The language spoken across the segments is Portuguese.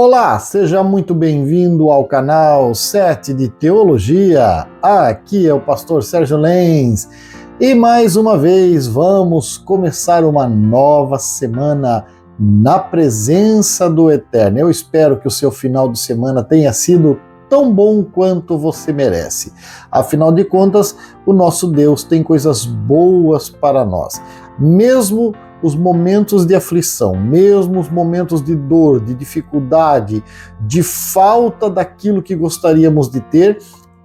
Olá, seja muito bem-vindo ao canal 7 de Teologia. Aqui é o pastor Sérgio Lenz e mais uma vez vamos começar uma nova semana na presença do Eterno. Eu espero que o seu final de semana tenha sido tão bom quanto você merece. Afinal de contas, o nosso Deus tem coisas boas para nós. Mesmo os momentos de aflição, mesmo os momentos de dor, de dificuldade, de falta daquilo que gostaríamos de ter,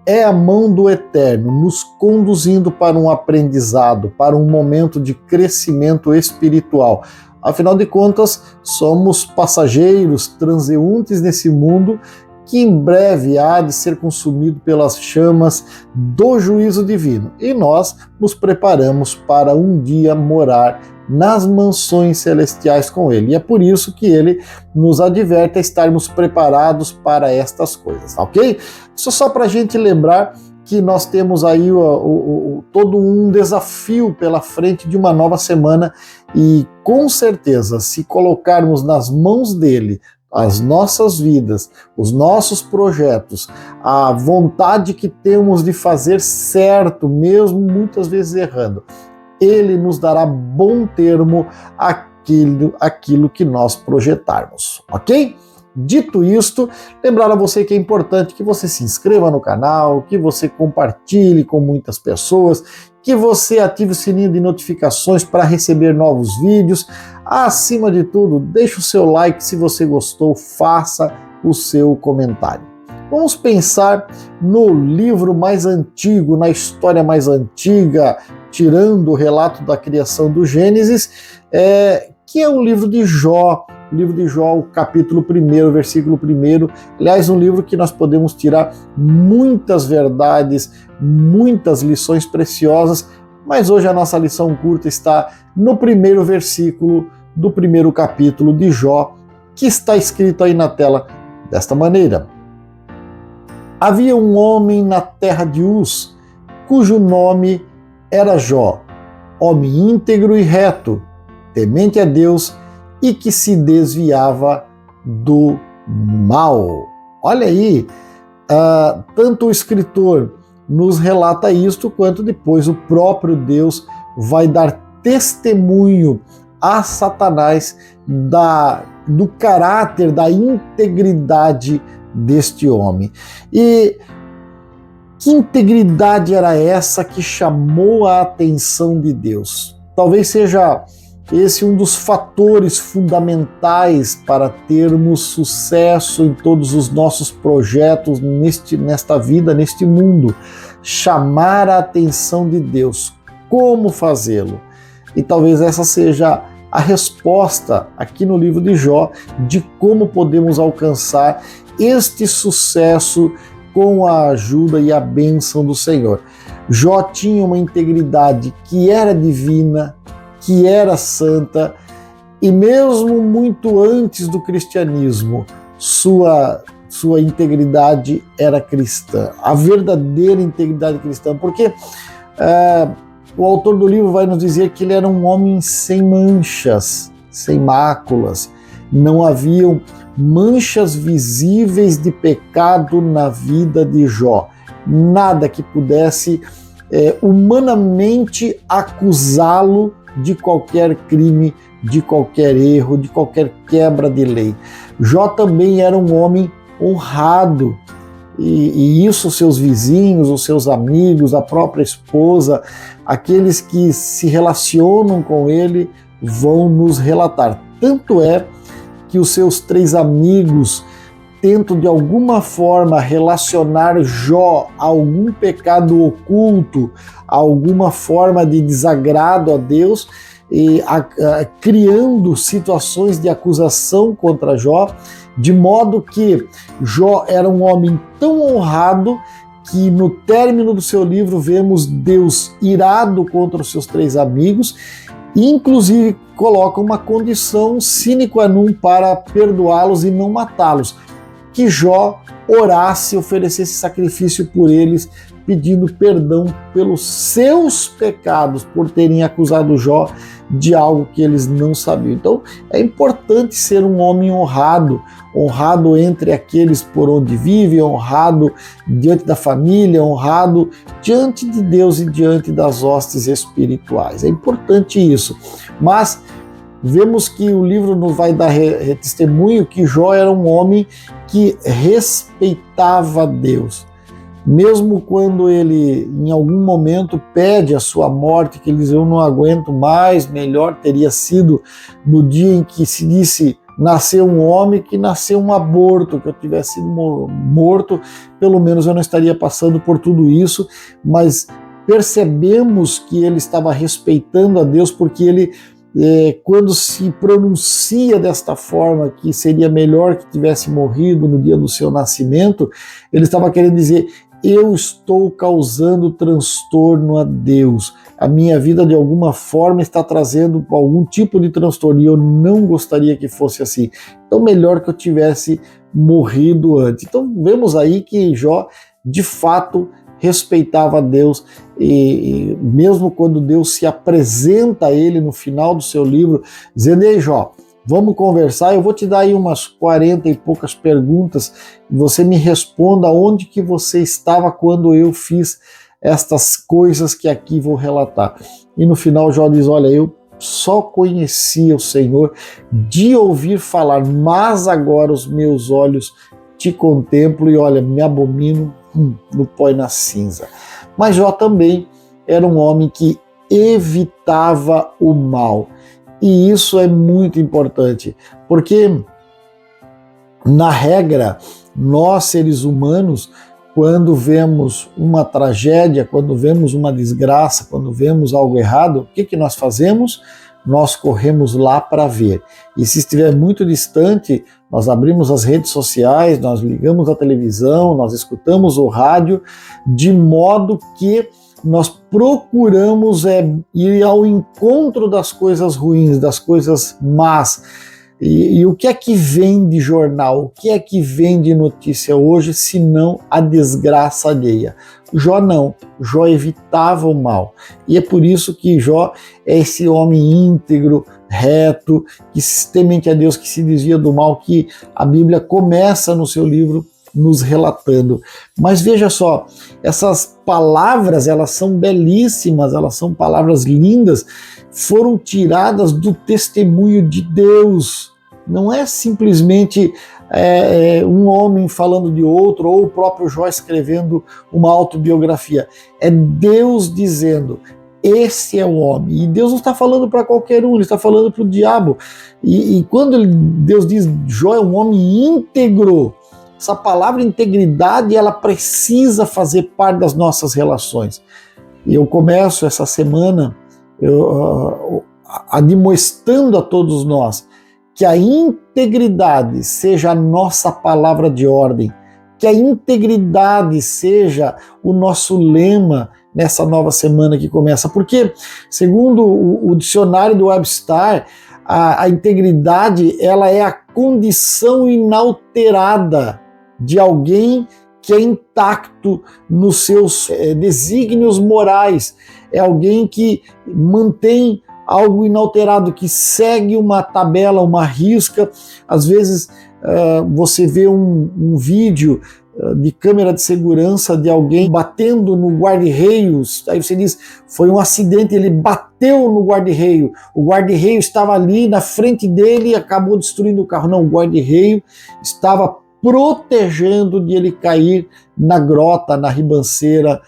é a mão do Eterno nos conduzindo para um aprendizado, para um momento de crescimento espiritual. Afinal de contas, somos passageiros, transeuntes nesse mundo que em breve há de ser consumido pelas chamas do juízo divino. E nós nos preparamos para um dia morar nas mansões celestiais com Ele. E é por isso que Ele nos adverte a estarmos preparados para estas coisas, ok? Isso só para a gente lembrar que nós temos aí todo um desafio pela frente de uma nova semana e com certeza, se colocarmos nas mãos dEle as nossas vidas, os nossos projetos, a vontade que temos de fazer certo, mesmo muitas vezes errando, Ele nos dará bom termo aquilo que nós projetarmos, ok? Dito isto, lembrar a você que é importante que você se inscreva no canal, que você compartilhe com muitas pessoas, que você ative o sininho de notificações para receber novos vídeos. Acima de tudo, deixe o seu like se você gostou, faça o seu comentário. Vamos pensar no livro mais antigo, na história mais antiga, tirando o relato da criação do Gênesis, que é o livro de Jó. O livro de Jó, o capítulo 1, versículo 1. Aliás, um livro que nós podemos tirar muitas verdades, muitas lições preciosas, mas hoje a nossa lição curta está no primeiro versículo do primeiro capítulo de Jó, que está escrito aí na tela desta maneira. Havia um homem na terra de Uz, cujo nome era Jó, homem íntegro e reto, temente a Deus e que se desviava do mal. Olha aí, tanto o escritor nos relata isto, quanto depois o próprio Deus vai dar testemunho a Satanás do caráter, da integridade deste homem. E que integridade era essa que chamou a atenção de Deus? Talvez seja esse um dos fatores fundamentais para termos sucesso em todos os nossos projetos nesta vida, neste mundo. Chamar a atenção de Deus. Como fazê-lo? E talvez essa seja a resposta aqui no livro de Jó de como podemos alcançar este sucesso com a ajuda e a bênção do Senhor. Jó tinha uma integridade que era divina, que era santa, e mesmo muito antes do cristianismo, sua integridade era cristã, a verdadeira integridade cristã, porque o autor do livro vai nos dizer que ele era um homem sem manchas, sem máculas, não haviam manchas visíveis de pecado na vida de Jó, nada que pudesse humanamente acusá-lo de qualquer crime, de qualquer erro, de qualquer quebra de lei. Jó também era um homem honrado, e isso seus vizinhos, os seus amigos, a própria esposa, aqueles que se relacionam com ele vão nos relatar. Tanto é que os seus 3 amigos tentam de alguma forma relacionar Jó a algum pecado oculto, a alguma forma de desagrado a Deus, e criando situações de acusação contra Jó, de modo que Jó era um homem tão honrado que no término do seu livro vemos Deus irado contra os seus 3 amigos, e inclusive coloca uma condição sine qua non para perdoá-los e não matá-los, que Jó orasse, oferecesse sacrifício por eles pedindo perdão pelos seus pecados, por terem acusado Jó de algo que eles não sabiam. Então é importante ser um homem honrado, honrado entre aqueles por onde vive, honrado diante da família, honrado diante de Deus e diante das hostes espirituais. É importante isso. Mas vemos que o livro nos vai dar testemunho que Jó era um homem que respeitava Deus. Mesmo quando ele, em algum momento, pede a sua morte, que ele diz, eu não aguento mais, melhor teria sido no dia em que se disse, nasceu um homem, que nasceu um aborto, que eu tivesse sido morto, pelo menos eu não estaria passando por tudo isso, mas percebemos que ele estava respeitando a Deus, porque ele, quando se pronuncia desta forma, que seria melhor que tivesse morrido no dia do seu nascimento, ele estava querendo dizer, eu estou causando transtorno a Deus. A minha vida, de alguma forma, está trazendo algum tipo de transtorno e eu não gostaria que fosse assim. Então, melhor que eu tivesse morrido antes. Então, vemos aí que Jó, de fato, respeitava Deus e mesmo quando Deus se apresenta a ele no final do seu livro, dizendo, ei Jó, vamos conversar, eu vou te dar aí umas 40 e poucas perguntas, e você me responda onde que você estava quando eu fiz estas coisas que aqui vou relatar. E no final Jó diz, olha, eu só conhecia o Senhor de ouvir falar, mas agora os meus olhos te contemplo e olha, me abomino no pó e na cinza. Mas Jó também era um homem que evitava o mal. E isso é muito importante, porque, na regra, nós seres humanos, quando vemos uma tragédia, quando vemos uma desgraça, quando vemos algo errado, o que nós fazemos? Nós corremos lá para ver. E se estiver muito distante, nós abrimos as redes sociais, nós ligamos a televisão, nós escutamos o rádio, de modo que nós procuramos ir ao encontro das coisas ruins, das coisas más. E o que é que vem de jornal? O que é que vem de notícia hoje, se não a desgraça alheia? Jó não, Jó evitava o mal. E é por isso que Jó é esse homem íntegro, reto, que temente a Deus, que se desvia do mal, que a Bíblia começa no seu livro nos relatando. Mas veja só, essas palavras, elas são belíssimas, elas são palavras lindas, foram tiradas do testemunho de Deus. Não é simplesmente um homem falando de outro, ou o próprio Jó escrevendo uma autobiografia. É Deus dizendo, esse é o homem. E Deus não está falando para qualquer um, ele está falando para o diabo. E quando Deus diz, Jó é um homem íntegro, essa palavra integridade, ela precisa fazer parte das nossas relações. E eu começo essa semana admoestando a todos nós que a integridade seja a nossa palavra de ordem, que a integridade seja o nosso lema nessa nova semana que começa. Porque, segundo o dicionário do Webster, a integridade ela é a condição inalterada de alguém que é intacto nos seus desígnios morais, é alguém que mantém algo inalterado, que segue uma tabela, uma risca. Às vezes você vê um vídeo de câmera de segurança de alguém batendo no guarda-reios, aí você diz, foi um acidente, ele bateu no guarda-reio, o guarda-reio estava ali na frente dele e acabou destruindo o carro. Não, o guarda-reio estava protegendo de ele cair na grota, na ribanceira,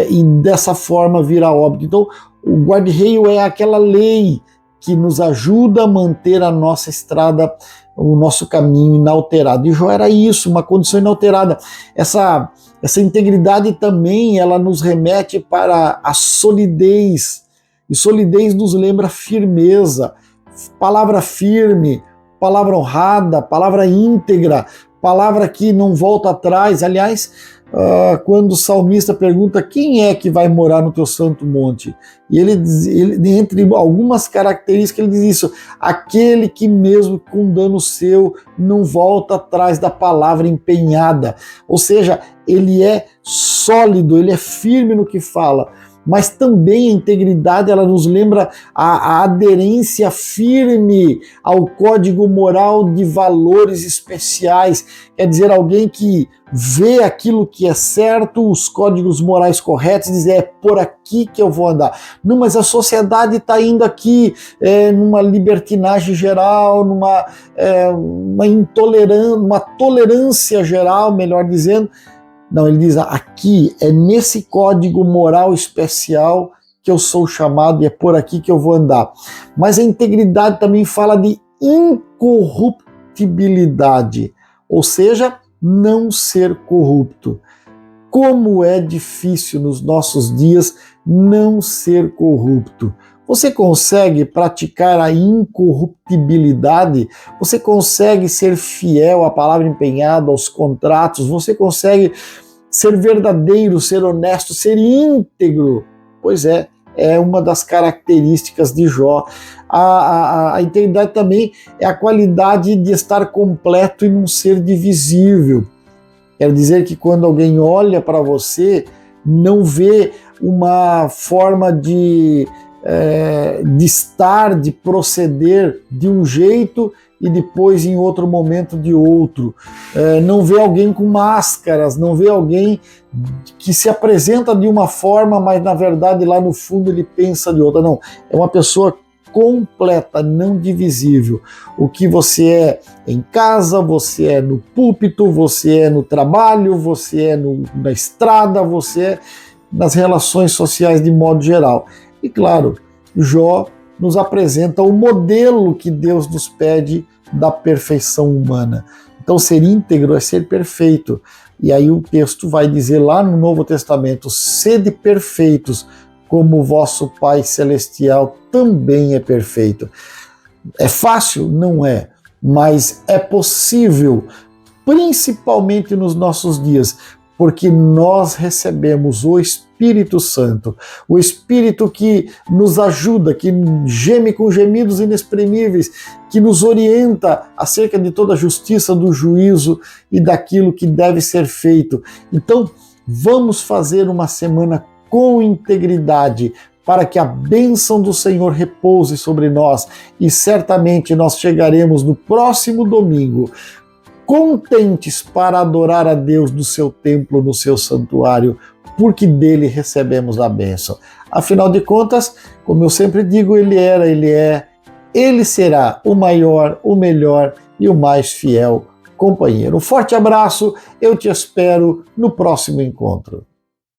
e dessa forma vir a óbito. Então, o guarda-reio é aquela lei que nos ajuda a manter a nossa estrada, o nosso caminho inalterado. E Jó era isso, uma condição inalterada. Essa integridade também, ela nos remete para a solidez, e solidez nos lembra firmeza, palavra firme, palavra honrada, palavra íntegra, palavra que não volta atrás. Aliás, quando o salmista pergunta quem é que vai morar no teu santo monte. E ele entre algumas características, ele diz isso: aquele que mesmo com dano seu não volta atrás da palavra empenhada. Ou seja, ele é sólido, ele é firme no que fala. Mas também a integridade, ela nos lembra a aderência firme ao código moral de valores especiais. Quer dizer, alguém que vê aquilo que é certo, os códigos morais corretos, e diz: é por aqui que eu vou andar. Não, mas a sociedade está indo aqui numa libertinagem geral, uma intolerância, uma tolerância geral, melhor dizendo. Não, ele diz: aqui é nesse código moral especial que eu sou chamado e é por aqui que eu vou andar. Mas a integridade também fala de incorruptibilidade, ou seja, não ser corrupto. Como é difícil nos nossos dias não ser corrupto. Você consegue praticar a incorruptibilidade? Você consegue ser fiel à palavra empenhada, aos contratos? Você consegue ser verdadeiro, ser honesto, ser íntegro? Pois é uma das características de Jó. A integridade também é a qualidade de estar completo e não ser divisível. Quer dizer que quando alguém olha para você, não vê uma forma de estar, de proceder de um jeito e depois em outro momento de outro. Não vê alguém com máscaras, não vê alguém que se apresenta de uma forma, mas na verdade lá no fundo ele pensa de outra. Não, é uma pessoa completa, não divisível. O que você é em casa, você é no púlpito, você é no trabalho, você é na estrada, você é nas relações sociais de modo geral. E claro, Jó nos apresenta o modelo que Deus nos pede da perfeição humana. Então, ser íntegro é ser perfeito. E aí o texto vai dizer lá no Novo Testamento: sede perfeitos, como o vosso Pai Celestial também é perfeito. É fácil? Não é, mas é possível, principalmente nos nossos dias, porque nós recebemos o Espírito Santo, o Espírito que nos ajuda, que geme com gemidos inexprimíveis, que nos orienta acerca de toda a justiça, do juízo e daquilo que deve ser feito. Então, vamos fazer uma semana com integridade, para que a bênção do Senhor repouse sobre nós, e certamente nós chegaremos no próximo domingo contentes para adorar a Deus no seu templo, no seu santuário, porque dele recebemos a bênção. Afinal de contas, como eu sempre digo, ele era, ele é, ele será o maior, o melhor e o mais fiel companheiro. Um forte abraço, eu te espero no próximo encontro.